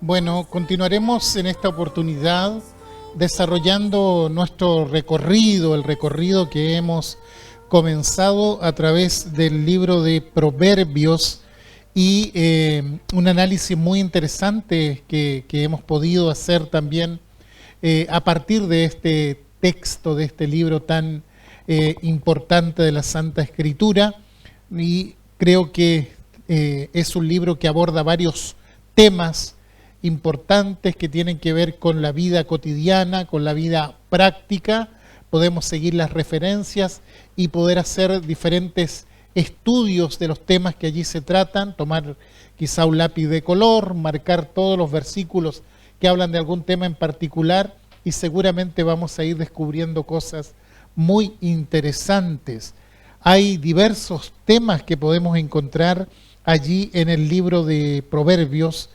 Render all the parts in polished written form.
Bueno, continuaremos en esta oportunidad desarrollando nuestro recorrido, el recorrido que hemos comenzado a través del libro de Proverbios y un análisis muy interesante que hemos podido hacer también a partir de este texto, de este libro tan importante de la Santa Escritura, y creo que es un libro que aborda varios temas importantes que tienen que ver con la vida cotidiana, con la vida práctica. Podemos seguir las referencias y poder hacer diferentes estudios de los temas que allí se tratan, tomar quizá un lápiz de color, marcar todos los versículos que hablan de algún tema en particular y seguramente vamos a ir descubriendo cosas muy interesantes. Hay diversos temas que podemos encontrar allí en el libro de Proverbios.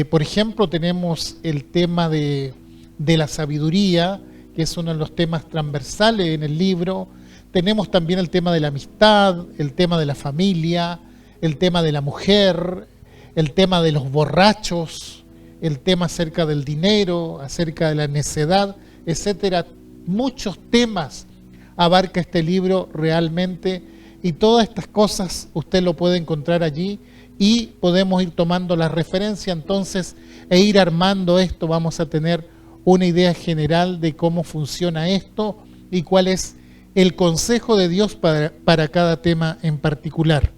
Por ejemplo, tenemos el tema de la sabiduría, que es uno de los temas transversales en el libro. Tenemos también el tema de la amistad, el tema de la familia, el tema de la mujer, el tema de los borrachos, el tema acerca del dinero, acerca de la necedad, etcétera. Muchos temas abarca este libro realmente, y todas estas cosas usted lo puede encontrar allí y podemos ir tomando la referencia entonces e ir armando esto. Vamos a tener una idea general de cómo funciona esto y cuál es el consejo de Dios para cada tema en particular.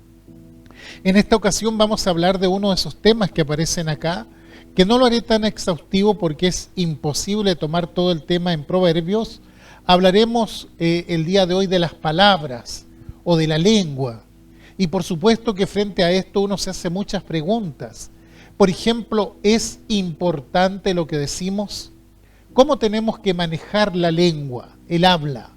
En esta ocasión vamos a hablar de uno de esos temas que aparecen acá, que no lo haré tan exhaustivo porque es imposible tomar todo el tema en Proverbios. Hablaremos el día de hoy de las palabras o de la lengua. Y por supuesto que frente a esto uno se hace muchas preguntas. Por ejemplo, ¿es importante lo que decimos? ¿Cómo tenemos que manejar la lengua, el habla?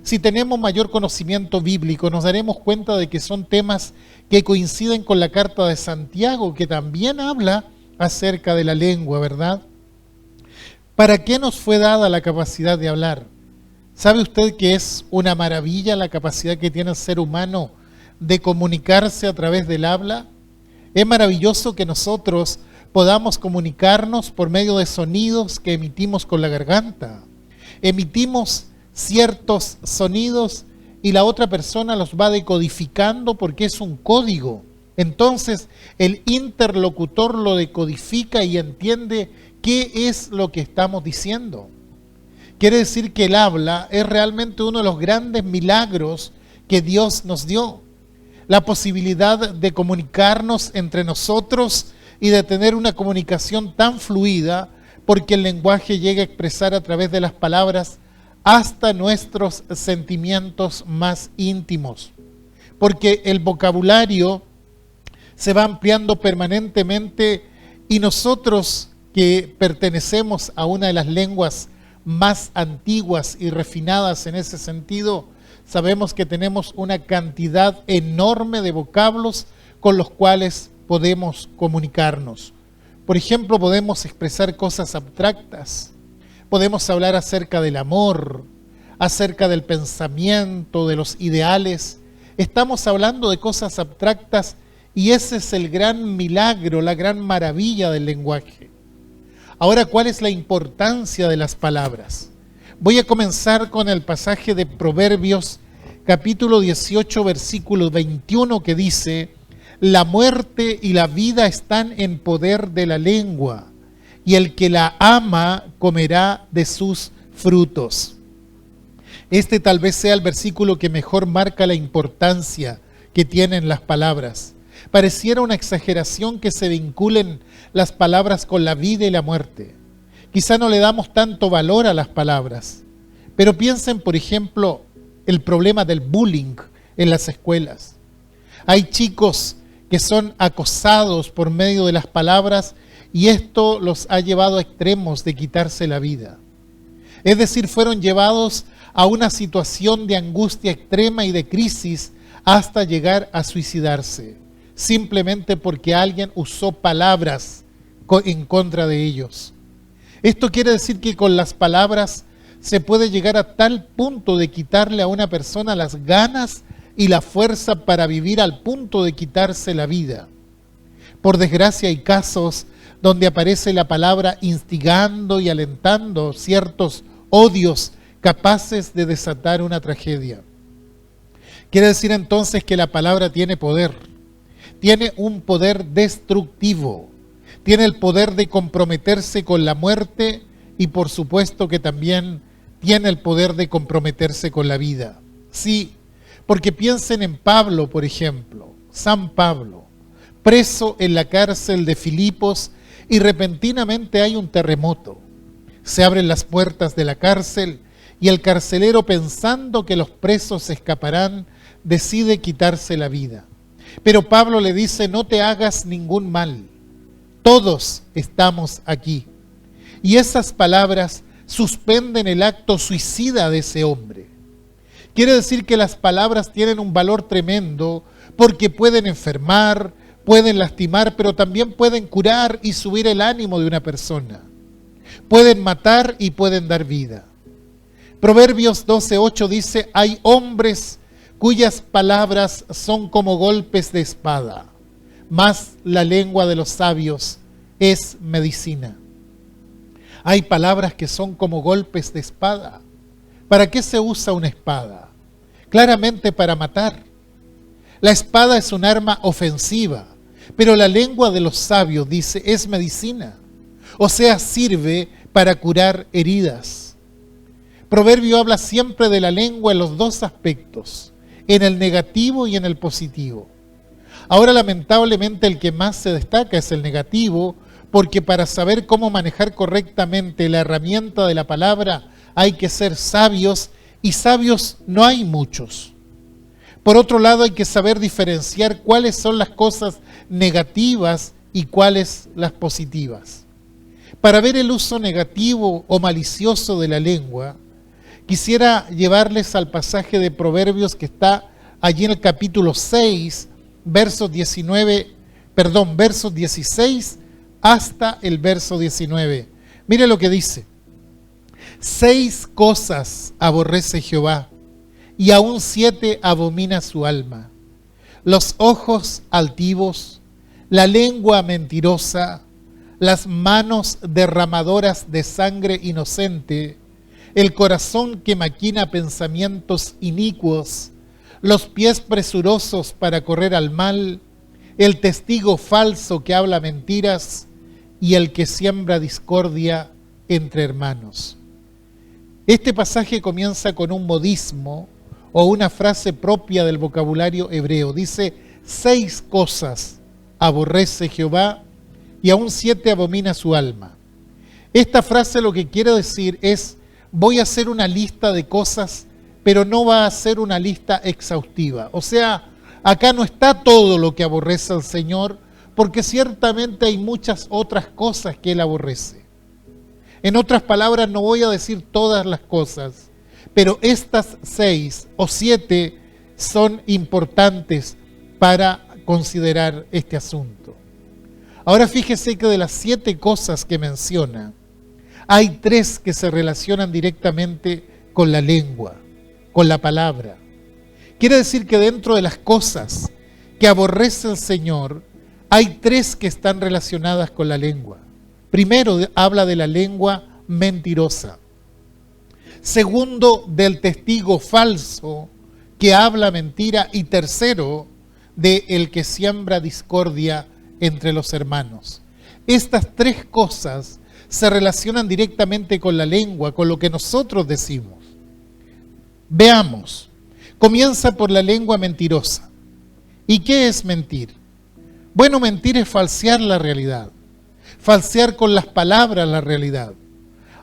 Si tenemos mayor conocimiento bíblico, nos daremos cuenta de que son temas que coinciden con la carta de Santiago, que también habla acerca de la lengua, ¿verdad? ¿Para qué nos fue dada la capacidad de hablar? ¿Sabe usted que es una maravilla la capacidad que tiene el ser humano de comunicarse a través del habla? Es maravilloso que nosotros podamos comunicarnos por medio de sonidos que emitimos con la garganta. Emitimos ciertos sonidos y la otra persona los va decodificando porque es un código. Entonces el interlocutor lo decodifica y entiende qué es lo que estamos diciendo. Quiere decir que el habla es realmente uno de los grandes milagros que Dios nos dio. La posibilidad de comunicarnos entre nosotros y de tener una comunicación tan fluida, porque el lenguaje llega a expresar a través de las palabras hasta nuestros sentimientos más íntimos. Porque el vocabulario se va ampliando permanentemente y nosotros que pertenecemos a una de las lenguas más antiguas y refinadas en ese sentido, sabemos que tenemos una cantidad enorme de vocablos con los cuales podemos comunicarnos. Por ejemplo, podemos expresar cosas abstractas, podemos hablar acerca del amor, acerca del pensamiento, de los ideales. Estamos hablando de cosas abstractas y ese es el gran milagro, la gran maravilla del lenguaje. Ahora, ¿cuál es la importancia de las palabras? Voy a comenzar con el pasaje de Proverbios, capítulo 18, versículo 21, que dice: la muerte y la vida están en poder de la lengua, y el que la ama comerá de sus frutos. Este tal vez sea el versículo que mejor marca la importancia que tienen las palabras. Pareciera una exageración que se vinculen las palabras con la vida y la muerte. Quizá no le damos tanto valor a las palabras, pero piensen, por ejemplo, el problema del bullying en las escuelas. Hay chicos que son acosados por medio de las palabras y esto los ha llevado a extremos de quitarse la vida. Es decir, fueron llevados a una situación de angustia extrema y de crisis hasta llegar a suicidarse, simplemente porque alguien usó palabras en contra de ellos. Esto quiere decir que con las palabras se puede llegar a tal punto de quitarle a una persona las ganas y la fuerza para vivir, al punto de quitarse la vida. Por desgracia hay casos donde aparece la palabra instigando y alentando ciertos odios capaces de desatar una tragedia. Quiere decir entonces que la palabra tiene poder, tiene un poder destructivo, tiene el poder de comprometerse con la muerte y por supuesto que también tiene el poder de comprometerse con la vida. Sí, porque piensen en Pablo, por ejemplo, San Pablo, preso en la cárcel de Filipos y repentinamente hay un terremoto. Se abren las puertas de la cárcel y el carcelero, pensando que los presos escaparán, decide quitarse la vida. Pero Pablo le dice: no te hagas ningún mal, todos estamos aquí. Y esas palabras suspenden el acto suicida de ese hombre. Quiere decir que las palabras tienen un valor tremendo porque pueden enfermar, pueden lastimar, pero también pueden curar y subir el ánimo de una persona. Pueden matar y pueden dar vida. Proverbios 12:8 dice: hay hombres cuyas palabras son como golpes de espada, mas la lengua de los sabios es medicina. Hay palabras que son como golpes de espada. ¿Para qué se usa una espada? Claramente para matar. La espada es un arma ofensiva, pero la lengua de los sabios, dice, es medicina. O sea, sirve para curar heridas. Proverbio habla siempre de la lengua en los dos aspectos, en el negativo y en el positivo. Ahora, lamentablemente, el que más se destaca es el negativo, porque para saber cómo manejar correctamente la herramienta de la palabra hay que ser sabios, y sabios no hay muchos. Por otro lado, hay que saber diferenciar cuáles son las cosas negativas y cuáles las positivas. Para ver el uso negativo o malicioso de la lengua, quisiera llevarles al pasaje de Proverbios que está allí en el capítulo 6, versos 16 hasta el verso 19. Mire lo que dice: 6 cosas aborrece Jehová, y aún 7 abomina su alma: los ojos altivos, la lengua mentirosa, las manos derramadoras de sangre inocente, el corazón que maquina pensamientos inicuos, los pies presurosos para correr al mal, el testigo falso que habla mentiras y el que siembra discordia entre hermanos. Este pasaje comienza con un modismo o una frase propia del vocabulario hebreo. Dice: 6 cosas aborrece Jehová y aún 7 abomina su alma. Esta frase lo que quiere decir es: voy a hacer una lista de cosas, pero no va a ser una lista exhaustiva. O sea, acá no está todo lo que aborrece al Señor, porque ciertamente hay muchas otras cosas que Él aborrece. En otras palabras, no voy a decir todas las cosas, pero estas 6 o 7 son importantes para considerar este asunto. Ahora fíjese que de las 7 cosas que menciona, hay 3 que se relacionan directamente con la lengua, con la palabra. Quiere decir que dentro de las cosas que aborrece el Señor, hay 3 que están relacionadas con la lengua. Primero, habla de la lengua mentirosa. Segundo, del testigo falso que habla mentira. Y tercero, de el que siembra discordia entre los hermanos. Estas 3 cosas se relacionan directamente con la lengua, con lo que nosotros decimos. Veamos. Comienza por la lengua mentirosa. ¿Y qué es mentir? Bueno, mentir es falsear la realidad. Falsear con las palabras la realidad.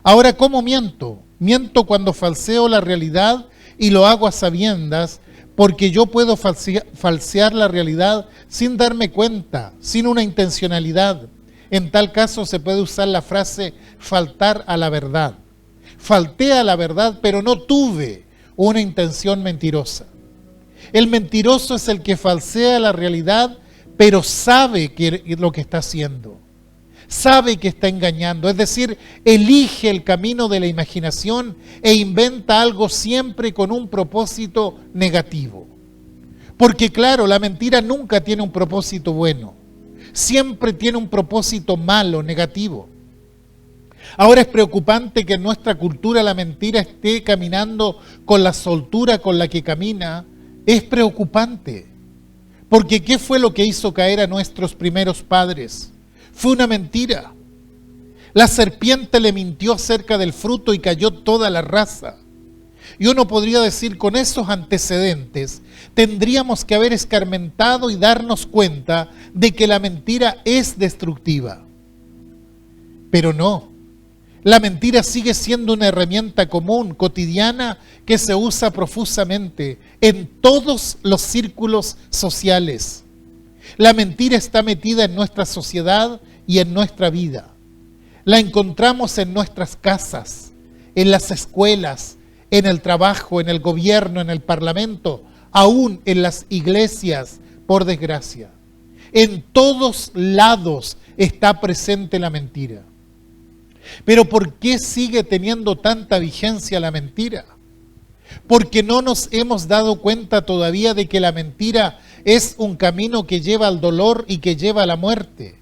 Ahora, ¿cómo miento? Miento cuando falseo la realidad y lo hago a sabiendas, porque yo puedo falsear la realidad sin darme cuenta, sin una intencionalidad. En tal caso se puede usar la frase faltar a la verdad. Falté a la verdad, pero no tuve una intención mentirosa. El mentiroso es el que falsea la realidad, pero sabe lo que está haciendo. Sabe que está engañando, es decir, elige el camino de la imaginación e inventa algo siempre con un propósito negativo. Porque claro, la mentira nunca tiene un propósito bueno. Siempre tiene un propósito malo, negativo. Ahora es preocupante que en nuestra cultura la mentira esté caminando con la soltura con la que camina. Es preocupante. Porque ¿qué fue lo que hizo caer a nuestros primeros padres? Fue una mentira. La serpiente le mintió acerca del fruto y cayó toda la raza. Y uno podría decir, con esos antecedentes, tendríamos que haber escarmentado y darnos cuenta de que la mentira es destructiva. Pero no. La mentira sigue siendo una herramienta común, cotidiana, que se usa profusamente en todos los círculos sociales. La mentira está metida en nuestra sociedad y en nuestra vida. La encontramos en nuestras casas, en las escuelas, en el trabajo, en el gobierno, en el parlamento, aún en las iglesias, por desgracia. En todos lados está presente la mentira. Pero ¿por qué sigue teniendo tanta vigencia la mentira? Porque no nos hemos dado cuenta todavía de que la mentira es un camino que lleva al dolor y que lleva a la muerte.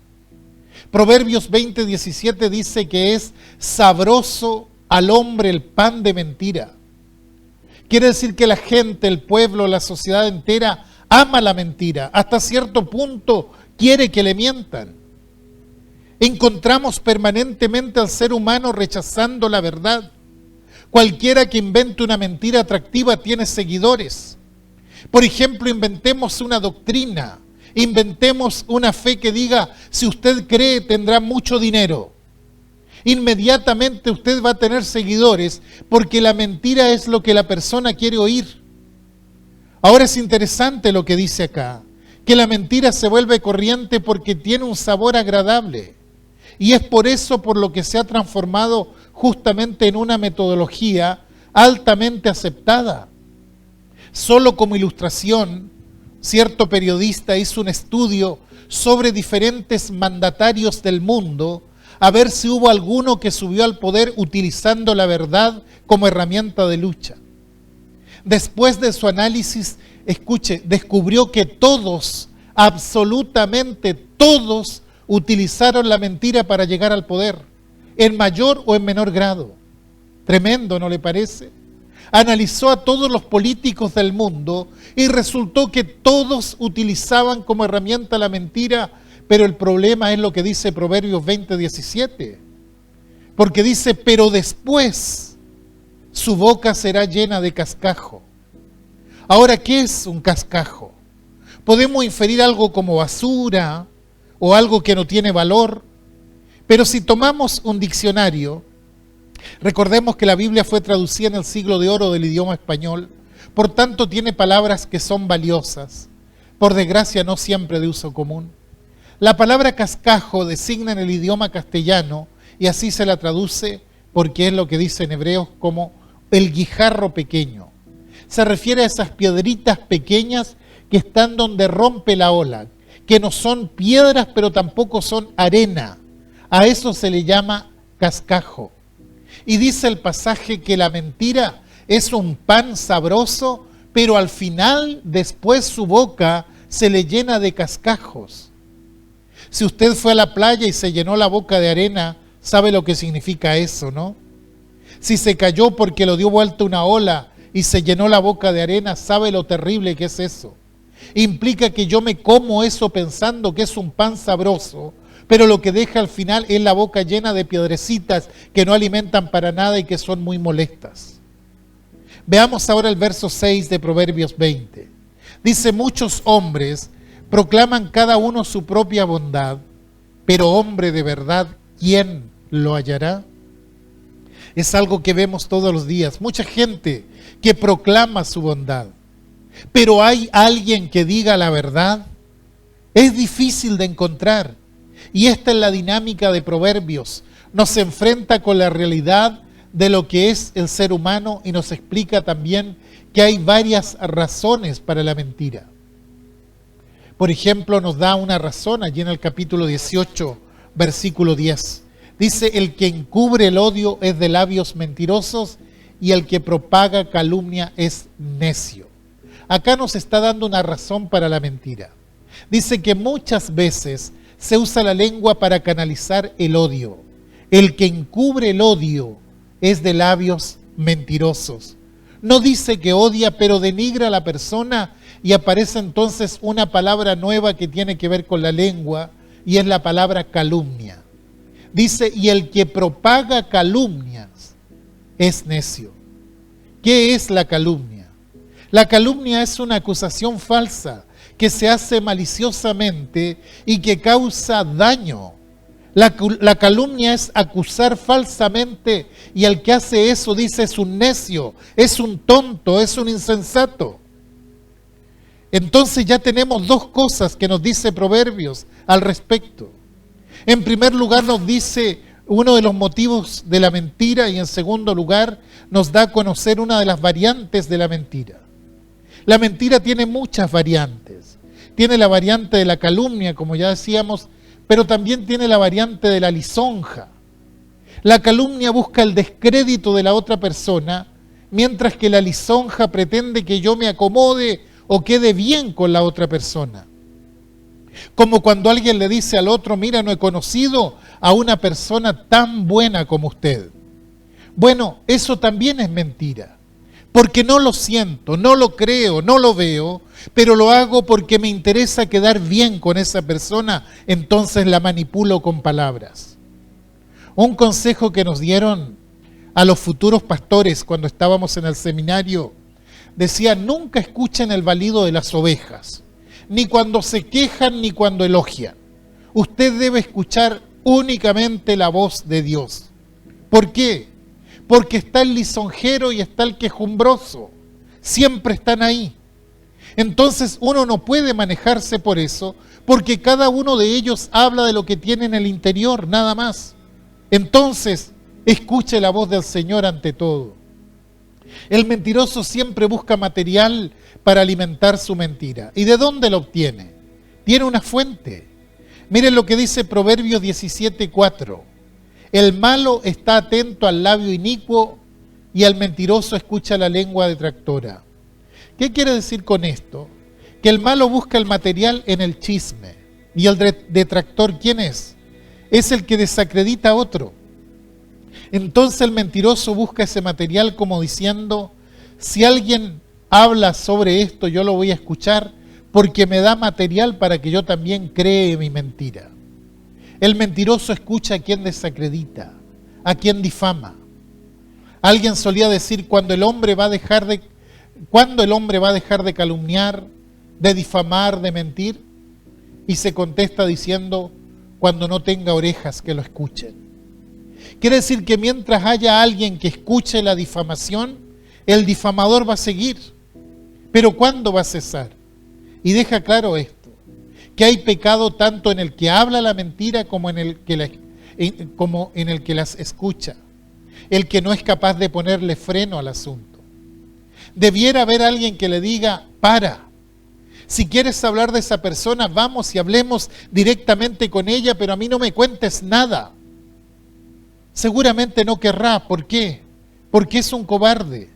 Proverbios 20:17 dice que es sabroso al hombre el pan de mentira. Quiere decir que la gente, el pueblo, la sociedad entera ama la mentira. Hasta cierto punto quiere que le mientan. Encontramos permanentemente al ser humano rechazando la verdad. Cualquiera que invente una mentira atractiva tiene seguidores. Por ejemplo, inventemos una doctrina, inventemos una fe que diga, si usted cree tendrá mucho dinero. Inmediatamente usted va a tener seguidores porque la mentira es lo que la persona quiere oír. Ahora es interesante lo que dice acá, que la mentira se vuelve corriente porque tiene un sabor agradable. Y es por eso por lo que se ha transformado justamente en una metodología altamente aceptada. Solo como ilustración, cierto periodista hizo un estudio sobre diferentes mandatarios del mundo a ver si hubo alguno que subió al poder utilizando la verdad como herramienta de lucha. Después de su análisis, escuche, descubrió que todos, absolutamente todos, utilizaron la mentira para llegar al poder, en mayor o en menor grado. Tremendo, ¿no le parece? Analizó a todos los políticos del mundo y resultó que todos utilizaban como herramienta la mentira, pero el problema es lo que dice Proverbios 20:17. Porque dice, pero después su boca será llena de cascajo. Ahora, ¿qué es un cascajo? Podemos inferir algo como basura, o algo que no tiene valor, pero si tomamos un diccionario, recordemos que la Biblia fue traducida en el siglo de oro del idioma español, por tanto tiene palabras que son valiosas, por desgracia no siempre de uso común. La palabra cascajo designa en el idioma castellano, y así se la traduce porque es lo que dice en Hebreos como el guijarro pequeño. Se refiere a esas piedritas pequeñas que están donde rompe la ola, que no son piedras, pero tampoco son arena. A eso se le llama cascajo. Y dice el pasaje que la mentira es un pan sabroso, pero al final, después su boca se le llena de cascajos. Si usted fue a la playa y se llenó la boca de arena, sabe lo que significa eso, ¿no? Si se cayó porque lo dio vuelta una ola y se llenó la boca de arena, sabe lo terrible que es eso. Implica que yo me como eso pensando que es un pan sabroso, pero lo que deja al final es la boca llena de piedrecitas que no alimentan para nada y que son muy molestas. Veamos ahora el verso 6 de Proverbios 20. Dice, muchos hombres proclaman cada uno su propia bondad, pero hombre de verdad, ¿quién lo hallará? Es algo que vemos todos los días. Mucha gente que proclama su bondad. Pero ¿hay alguien que diga la verdad? Es difícil de encontrar. Y esta es la dinámica de Proverbios. Nos enfrenta con la realidad de lo que es el ser humano y nos explica también que hay varias razones para la mentira. Por ejemplo, nos da una razón allí en el capítulo 18, versículo 10. Dice, el que encubre el odio es de labios mentirosos y el que propaga calumnia es necio. Acá nos está dando una razón para la mentira. Dice que muchas veces se usa la lengua para canalizar el odio. El que encubre el odio es de labios mentirosos. No dice que odia, pero denigra a la persona, y aparece entonces una palabra nueva que tiene que ver con la lengua, y es la palabra calumnia. Dice, y el que propaga calumnias es necio. ¿Qué es la calumnia? La calumnia es una acusación falsa que se hace maliciosamente y que causa daño. La calumnia es acusar falsamente, y el que hace eso, dice, es un necio, es un tonto, es un insensato. Entonces ya tenemos dos cosas que nos dice Proverbios al respecto. En primer lugar nos dice uno de los motivos de la mentira, y en segundo lugar nos da a conocer una de las variantes de la mentira. La mentira tiene muchas variantes. Tiene la variante de la calumnia, como ya decíamos, pero también tiene la variante de la lisonja. La calumnia busca el descrédito de la otra persona, mientras que la lisonja pretende que yo me acomode o quede bien con la otra persona. Como cuando alguien le dice al otro, mira, no he conocido a una persona tan buena como usted. Bueno, eso también es mentira, porque no lo siento, no lo creo, no lo veo, pero lo hago porque me interesa quedar bien con esa persona, entonces la manipulo con palabras. Un consejo que nos dieron a los futuros pastores cuando estábamos en el seminario, decía, nunca escuchen el balido de las ovejas, ni cuando se quejan ni cuando elogian. Usted debe escuchar únicamente la voz de Dios. ¿Por qué? Porque está el lisonjero y está el quejumbroso. Siempre están ahí. Entonces uno no puede manejarse por eso, porque cada uno de ellos habla de lo que tiene en el interior, nada más. Entonces, escuche la voz del Señor ante todo. El mentiroso siempre busca material para alimentar su mentira. ¿Y de dónde lo obtiene? Tiene una fuente. Miren lo que dice Proverbios 17:4. El malo está atento al labio inicuo, y al mentiroso escucha la lengua detractora. ¿Qué quiere decir con esto? Que el malo busca el material en el chisme. ¿Y el detractor quién es? Es el que desacredita a otro. Entonces el mentiroso busca ese material como diciendo, si alguien habla sobre esto, yo lo voy a escuchar porque me da material para que yo también cree mi mentira. El mentiroso escucha a quien desacredita, a quien difama. Alguien solía decir, ¿cuándo el hombre va a dejar de calumniar, de difamar, de mentir? Y se contesta diciendo, cuando no tenga orejas que lo escuchen. Quiere decir que mientras haya alguien que escuche la difamación, el difamador va a seguir. Pero ¿cuándo va a cesar? Y deja claro esto, que hay pecado tanto en el que habla la mentira como en el que las escucha. El que no es capaz de ponerle freno al asunto. Debiera haber alguien que le diga, para. Si quieres hablar de esa persona, vamos y hablemos directamente con ella, pero a mí no me cuentes nada. Seguramente no querrá. ¿Por qué? Porque es un cobarde.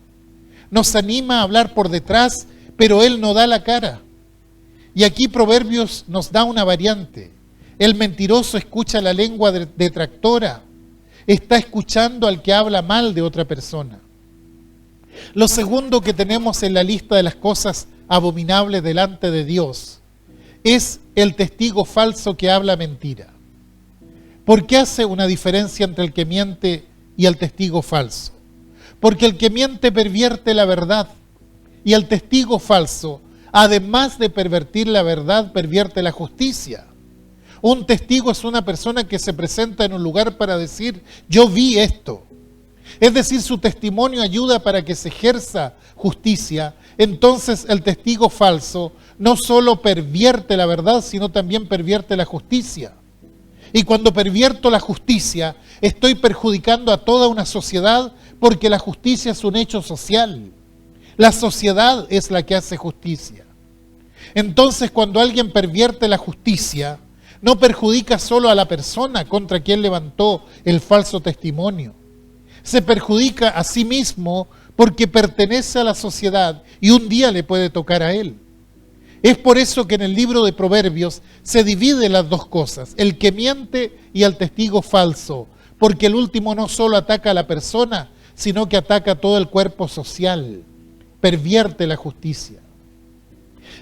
Nos anima a hablar por detrás, pero él no da la cara. Y aquí Proverbios nos da una variante. El mentiroso escucha la lengua detractora. Está escuchando al que habla mal de otra persona. Lo segundo que tenemos en la lista de las cosas abominables delante de Dios es el testigo falso que habla mentira. ¿Por qué hace una diferencia entre el que miente y el testigo falso? Porque el que miente pervierte la verdad, y el testigo falso, además de pervertir la verdad, pervierte la justicia. Un testigo es una persona que se presenta en un lugar para decir, yo vi esto. Es decir, su testimonio ayuda para que se ejerza justicia. Entonces el testigo falso no solo pervierte la verdad, sino también pervierte la justicia. Y cuando pervierto la justicia, estoy perjudicando a toda una sociedad, porque la justicia es un hecho social. La sociedad es la que hace justicia. Entonces, cuando alguien pervierte la justicia, no perjudica solo a la persona contra quien levantó el falso testimonio. Se perjudica a sí mismo porque pertenece a la sociedad y un día le puede tocar a él. Es por eso que en el libro de Proverbios se divide las dos cosas, el que miente y el testigo falso, porque el último no solo ataca a la persona, sino que ataca a todo el cuerpo social, pervierte la justicia.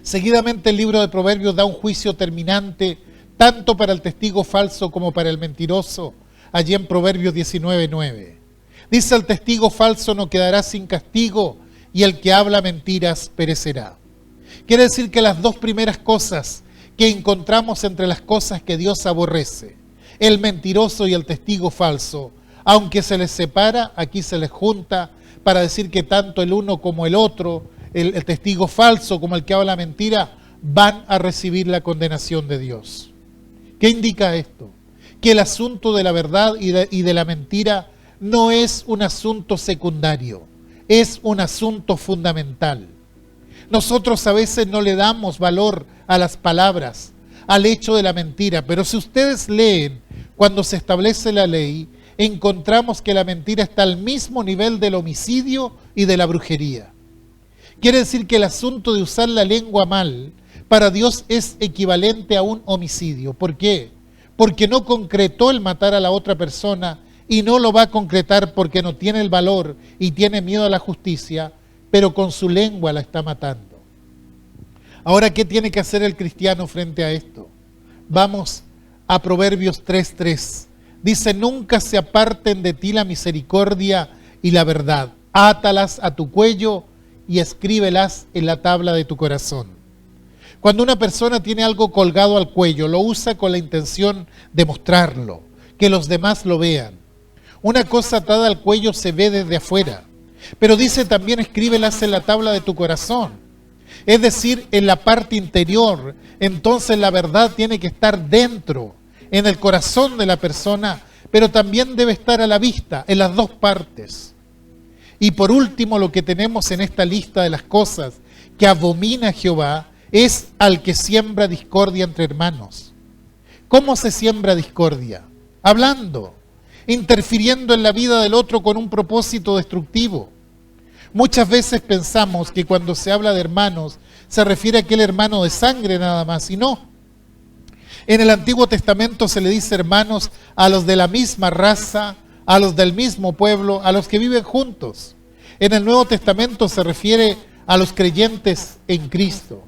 Seguidamente el libro de Proverbios da un juicio terminante tanto para el testigo falso como para el mentiroso, allí en Proverbios 19:9. Dice: el testigo falso no quedará sin castigo y el que habla mentiras perecerá. Quiere decir que las dos primeras cosas que encontramos entre las cosas que Dios aborrece, el mentiroso y el testigo falso, aunque se les separa, aquí se les junta para decir que tanto el uno como el otro, el testigo falso como el que habla mentira, van a recibir la condenación de Dios. ¿Qué indica esto? Que el asunto de la verdad y de la mentira no es un asunto secundario, es un asunto fundamental. Nosotros a veces no le damos valor a las palabras, al hecho de la mentira, pero si ustedes leen cuando se establece la ley, encontramos que la mentira está al mismo nivel del homicidio y de la brujería. Quiere decir que el asunto de usar la lengua mal, para Dios es equivalente a un homicidio. ¿Por qué? Porque no concretó el matar a la otra persona y no lo va a concretar porque no tiene el valor y tiene miedo a la justicia, pero con su lengua la está matando. Ahora, ¿qué tiene que hacer el cristiano frente a esto? Vamos a Proverbios 3:3. Dice: nunca se aparten de ti la misericordia y la verdad. Átalas a tu cuello y escríbelas en la tabla de tu corazón. Cuando una persona tiene algo colgado al cuello, lo usa con la intención de mostrarlo, que los demás lo vean. Una cosa atada al cuello se ve desde afuera, pero dice también: escríbelas en la tabla de tu corazón, es decir, en la parte interior. Entonces la verdad tiene que estar dentro, en el corazón de la persona, pero también debe estar a la vista, en las dos partes. Y por último, lo que tenemos en esta lista de las cosas que abomina Jehová es al que siembra discordia entre hermanos. ¿Cómo se siembra discordia? Hablando, interfiriendo en la vida del otro con un propósito destructivo. Muchas veces pensamos que cuando se habla de hermanos se refiere a aquel hermano de sangre nada más, y no. En el Antiguo Testamento se le dice hermanos a los de la misma raza, a los del mismo pueblo, a los que viven juntos. En el Nuevo Testamento se refiere a los creyentes en Cristo.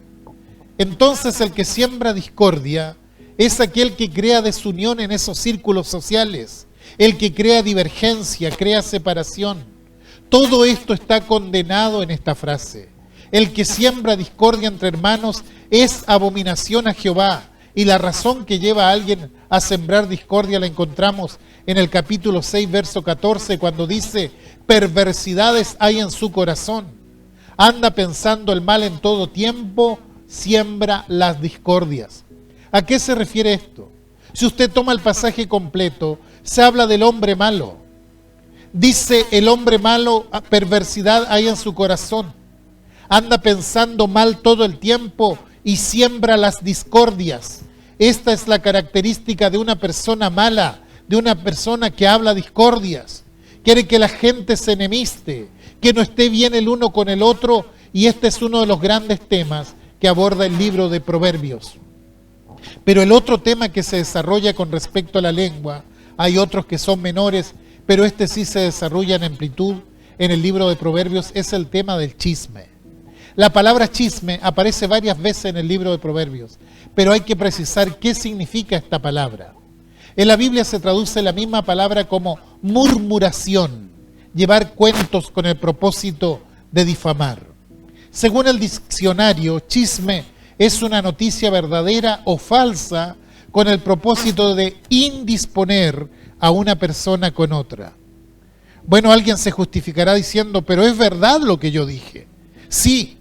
Entonces el que siembra discordia es aquel que crea desunión en esos círculos sociales, el que crea divergencia, crea separación. Todo esto está condenado en esta frase. El que siembra discordia entre hermanos es abominación a Jehová. Y la razón que lleva a alguien a sembrar discordia la encontramos en el capítulo 6, verso 14, cuando dice: perversidades hay en su corazón. Anda pensando el mal en todo tiempo, siembra las discordias. ¿A qué se refiere esto? Si usted toma el pasaje completo, se habla del hombre malo. Dice el hombre malo: perversidad hay en su corazón. Anda pensando mal todo el tiempo y siembra las discordias. Esta es la característica de una persona mala, de una persona que habla discordias. Quiere que la gente se enemiste, que no esté bien el uno con el otro, y este es uno de los grandes temas que aborda el libro de Proverbios. Pero el otro tema que se desarrolla con respecto a la lengua, hay otros que son menores, pero este sí se desarrolla en amplitud en el libro de Proverbios, es el tema del chisme. La palabra chisme aparece varias veces en el libro de Proverbios, pero hay que precisar qué significa esta palabra. En la Biblia se traduce la misma palabra como murmuración, llevar cuentos con el propósito de difamar. Según el diccionario, chisme es una noticia verdadera o falsa con el propósito de indisponer a una persona con otra. Bueno, alguien se justificará diciendo: pero es verdad lo que yo dije. Sí,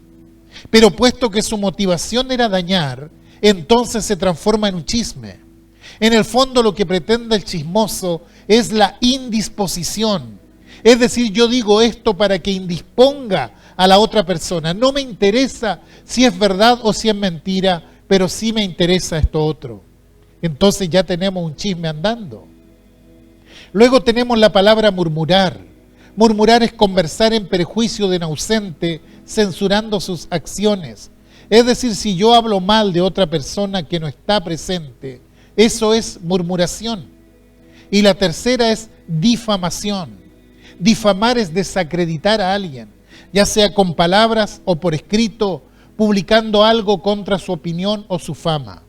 pero puesto que su motivación era dañar, entonces se transforma en un chisme. En el fondo lo que pretende el chismoso es la indisposición. Es decir, yo digo esto para que indisponga a la otra persona. No me interesa si es verdad o si es mentira, pero sí me interesa esto otro. Entonces ya tenemos un chisme andando. Luego tenemos la palabra murmurar. Murmurar es conversar en perjuicio de un ausente, censurando sus acciones. Es decir, si yo hablo mal de otra persona que no está presente, eso es murmuración. Y la tercera es difamación. Difamar es desacreditar a alguien, ya sea con palabras o por escrito, publicando algo contra su opinión o su fama.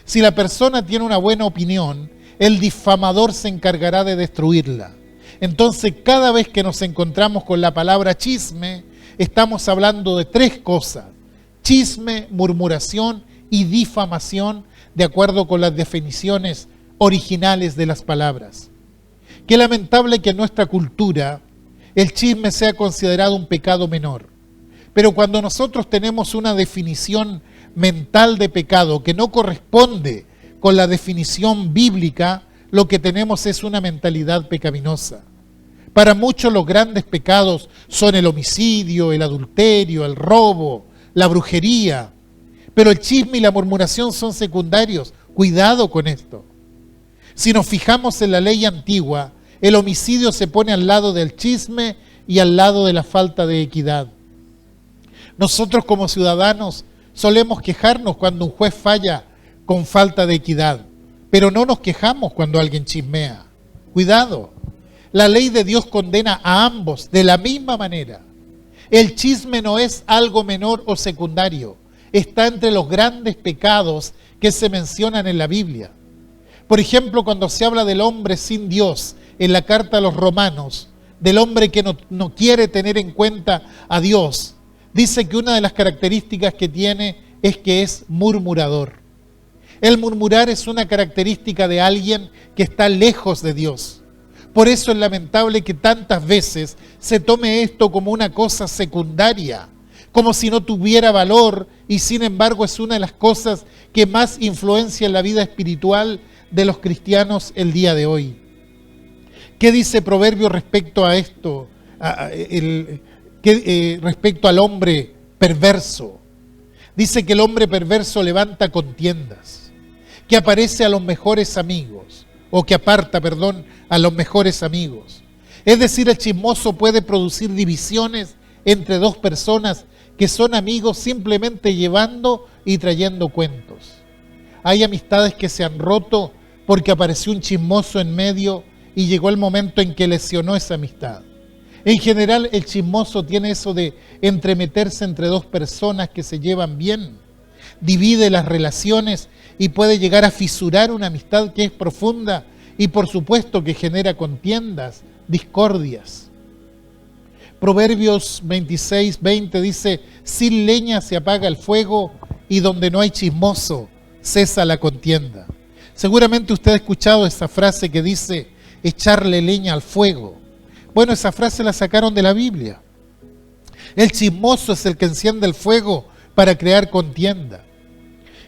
Si la persona tiene una buena opinión, el difamador se encargará de destruirla. Entonces, cada vez que nos encontramos con la palabra chisme, estamos hablando de tres cosas: chisme, murmuración y difamación, de acuerdo con las definiciones originales de las palabras. Qué lamentable que en nuestra cultura el chisme sea considerado un pecado menor. Pero cuando nosotros tenemos una definición mental de pecado que no corresponde con la definición bíblica, lo que tenemos es una mentalidad pecaminosa. Para muchos los grandes pecados son el homicidio, el adulterio, el robo, la brujería. Pero el chisme y la murmuración son secundarios. Cuidado con esto. Si nos fijamos en la ley antigua, el homicidio se pone al lado del chisme y al lado de la falta de equidad. Nosotros como ciudadanos solemos quejarnos cuando un juez falla con falta de equidad, pero no nos quejamos cuando alguien chismea. Cuidado, la ley de Dios condena a ambos de la misma manera. El chisme no es algo menor o secundario, está entre los grandes pecados que se mencionan en la Biblia. Por ejemplo, cuando se habla del hombre sin Dios en la carta a los Romanos, del hombre que no quiere tener en cuenta a Dios, dice que una de las características que tiene es que es murmurador. El murmurar es una característica de alguien que está lejos de Dios. Por eso es lamentable que tantas veces se tome esto como una cosa secundaria, como si no tuviera valor, y sin embargo es una de las cosas que más influencia en la vida espiritual de los cristianos el día de hoy. ¿Qué dice Proverbios respecto a esto? Respecto al hombre perverso. Dice que el hombre perverso levanta contiendas, que aparece a los mejores amigos, o que aparta, a los mejores amigos. Es decir, el chismoso puede producir divisiones entre dos personas que son amigos simplemente llevando y trayendo cuentos. Hay amistades que se han roto porque apareció un chismoso en medio y llegó el momento en que lesionó esa amistad. En general, el chismoso tiene eso de entremeterse entre dos personas que se llevan bien, divide las relaciones y puede llegar a fisurar una amistad que es profunda y por supuesto que genera contiendas, discordias. Proverbios 26:20 dice: sin leña se apaga el fuego y donde no hay chismoso cesa la contienda. Seguramente usted ha escuchado esa frase que dice echarle leña al fuego. Bueno, esa frase la sacaron de la Biblia. El chismoso es el que enciende el fuego para crear contienda.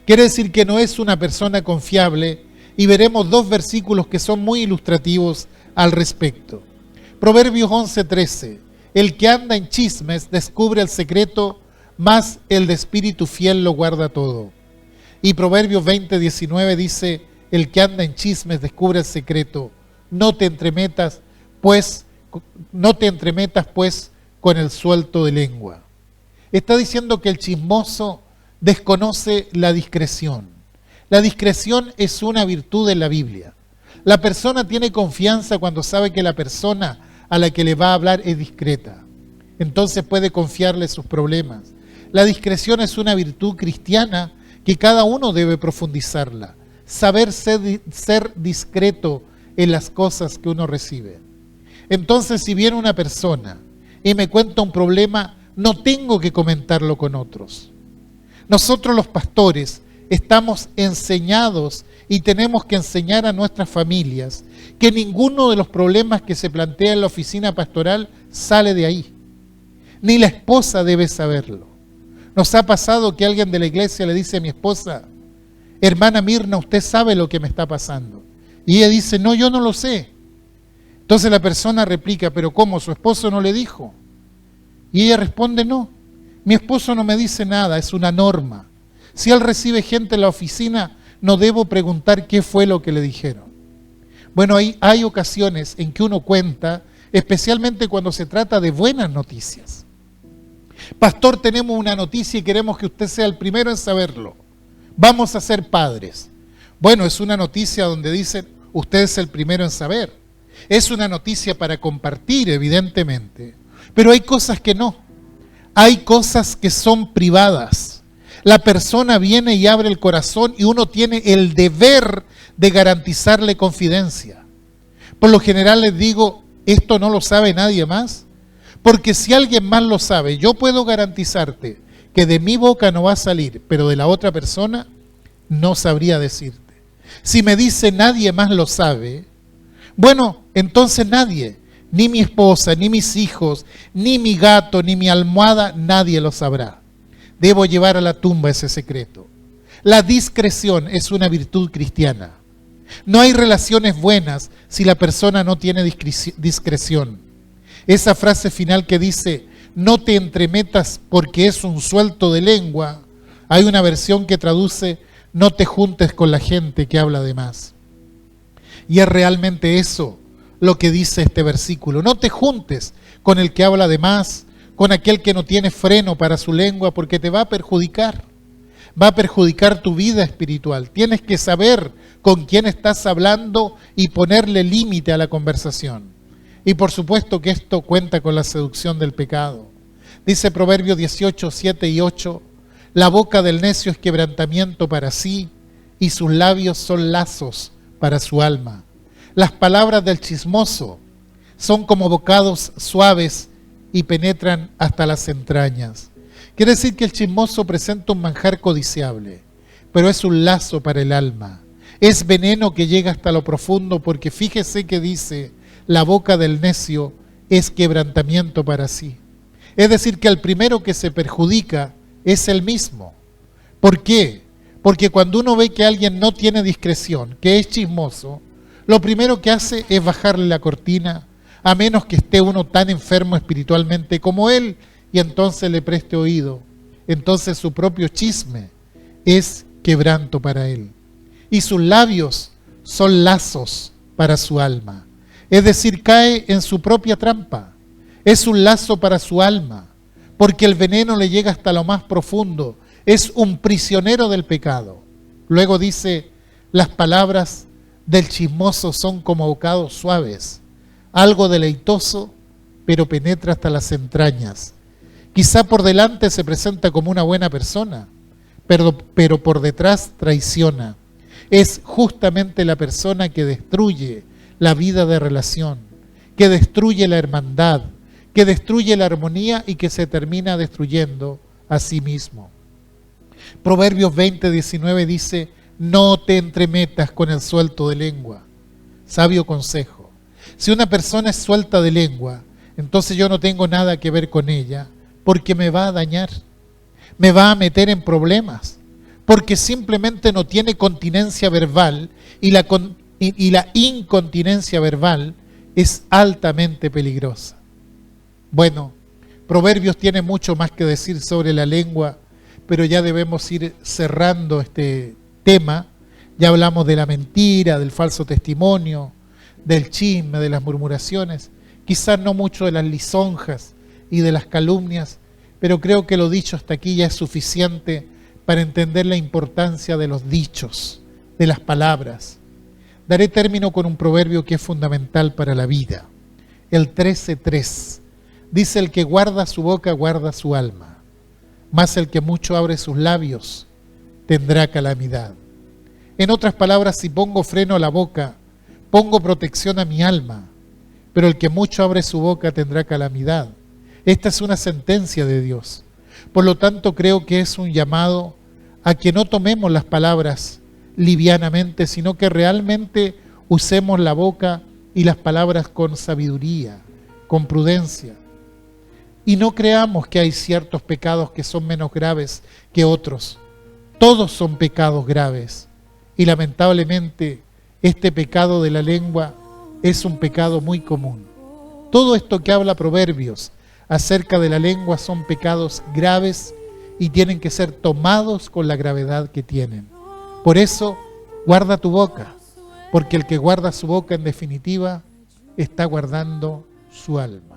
Quiere decir que no es una persona confiable, y veremos dos versículos que son muy ilustrativos al respecto. Proverbios 11:13: el que anda en chismes descubre el secreto, mas el de espíritu fiel lo guarda todo. Y Proverbios 20:19 dice: el que anda en chismes descubre el secreto, no te entremetas pues con el suelto de lengua. Está diciendo que el chismoso desconoce la discreción. La discreción es una virtud en la Biblia. La persona tiene confianza cuando sabe que la persona a la que le va a hablar es discreta. Entonces puede confiarle sus problemas. La discreción es una virtud cristiana que cada uno debe profundizarla. Saber ser discreto en las cosas que uno recibe. Entonces, si viene una persona y me cuenta un problema, no tengo que comentarlo con otros. Nosotros los pastores estamos enseñados y tenemos que enseñar a nuestras familias que ninguno de los problemas que se plantea en la oficina pastoral sale de ahí. Ni la esposa debe saberlo. Nos ha pasado que alguien de la iglesia le dice a mi esposa: hermana Mirna, usted sabe lo que me está pasando. Y ella dice: no, yo no lo sé. Entonces la persona replica: pero ¿cómo? ¿Su esposo no le dijo? Y ella responde: no, mi esposo no me dice nada, es una norma. Si él recibe gente en la oficina, no debo preguntar qué fue lo que le dijeron. Bueno, hay ocasiones en que uno cuenta, especialmente cuando se trata de buenas noticias. Pastor, tenemos una noticia y queremos que usted sea el primero en saberlo. Vamos a ser padres. Bueno, es una noticia donde dicen, usted es el primero en saber. Es una noticia para compartir, evidentemente. Pero hay cosas que no. Hay cosas que son privadas. La persona viene y abre el corazón y uno tiene el deber de garantizarle confidencia. Por lo general les digo, esto no lo sabe nadie más. Porque si alguien más lo sabe, yo puedo garantizarte que de mi boca no va a salir, pero de la otra persona no sabría decirte. Si me dice nadie más lo sabe, bueno, entonces nadie, ni mi esposa, ni mis hijos, ni mi gato, ni mi almohada, nadie lo sabrá. Debo llevar a la tumba ese secreto. La discreción es una virtud cristiana. No hay relaciones buenas si la persona no tiene discreción. Esa frase final que dice, no te entremetas porque es un suelto de lengua, hay una versión que traduce, no te juntes con la gente que habla de más. Y es realmente eso lo que dice este versículo. No te juntes con el que habla de más, con aquel que no tiene freno para su lengua, porque te va a perjudicar. Va a perjudicar tu vida espiritual. Tienes que saber con quién estás hablando y ponerle límite a la conversación. Y por supuesto que esto cuenta con la seducción del pecado. Dice Proverbios 18, 7 y 8, la boca del necio es quebrantamiento para sí, y sus labios son lazos para su alma. Las palabras del chismoso son como bocados suaves y penetran hasta las entrañas. Quiere decir que el chismoso presenta un manjar codiciable, pero es un lazo para el alma. Es veneno que llega hasta lo profundo, porque fíjese que dice, la boca del necio es quebrantamiento para sí. Es decir, que el primero que se perjudica es el mismo. ¿Por qué? Porque cuando uno ve que alguien no tiene discreción, que es chismoso, lo primero que hace es bajarle la cortina, a menos que esté uno tan enfermo espiritualmente como él, y entonces le preste oído. Entonces su propio chisme es quebranto para él. Y sus labios son lazos para su alma. Es decir, cae en su propia trampa. Es un lazo para su alma, porque el veneno le llega hasta lo más profundo. Es un prisionero del pecado. Luego dice, las palabras del chismoso son como bocados suaves, algo deleitoso, pero penetra hasta las entrañas. Quizá por delante se presenta como una buena persona, pero por detrás traiciona. Es justamente la persona que destruye la vida de relación, que destruye la hermandad, que destruye la armonía y que se termina destruyendo a sí mismo. Proverbios 20, 19 dice, no te entremetas con el suelto de lengua. Sabio consejo. Si una persona es suelta de lengua, entonces yo no tengo nada que ver con ella, porque me va a dañar, me va a meter en problemas, porque simplemente no tiene continencia verbal y la incontinencia verbal es altamente peligrosa. Bueno, Proverbios tiene mucho más que decir sobre la lengua, pero ya debemos ir cerrando este tema. Ya hablamos de la mentira, del falso testimonio, del chisme, de las murmuraciones, quizás no mucho de las lisonjas y de las calumnias, pero creo que lo dicho hasta aquí ya es suficiente para entender la importancia de los dichos, de las palabras. Daré término con un proverbio que es fundamental para la vida. El 13:3 dice, el que guarda su boca guarda su alma, mas el que mucho abre sus labios tendrá calamidad. En otras palabras, si pongo freno a la boca, pongo protección a mi alma, pero el que mucho abre su boca tendrá calamidad. Esta es una sentencia de Dios. Por lo tanto, creo que es un llamado a que no tomemos las palabras livianamente, sino que realmente usemos la boca y las palabras con sabiduría, con prudencia. Y no creamos que hay ciertos pecados que son menos graves que otros. Todos son pecados graves. Y lamentablemente, este pecado de la lengua es un pecado muy común. Todo esto que habla Proverbios acerca de la lengua son pecados graves y tienen que ser tomados con la gravedad que tienen. Por eso, guarda tu boca, porque el que guarda su boca en definitiva está guardando su alma.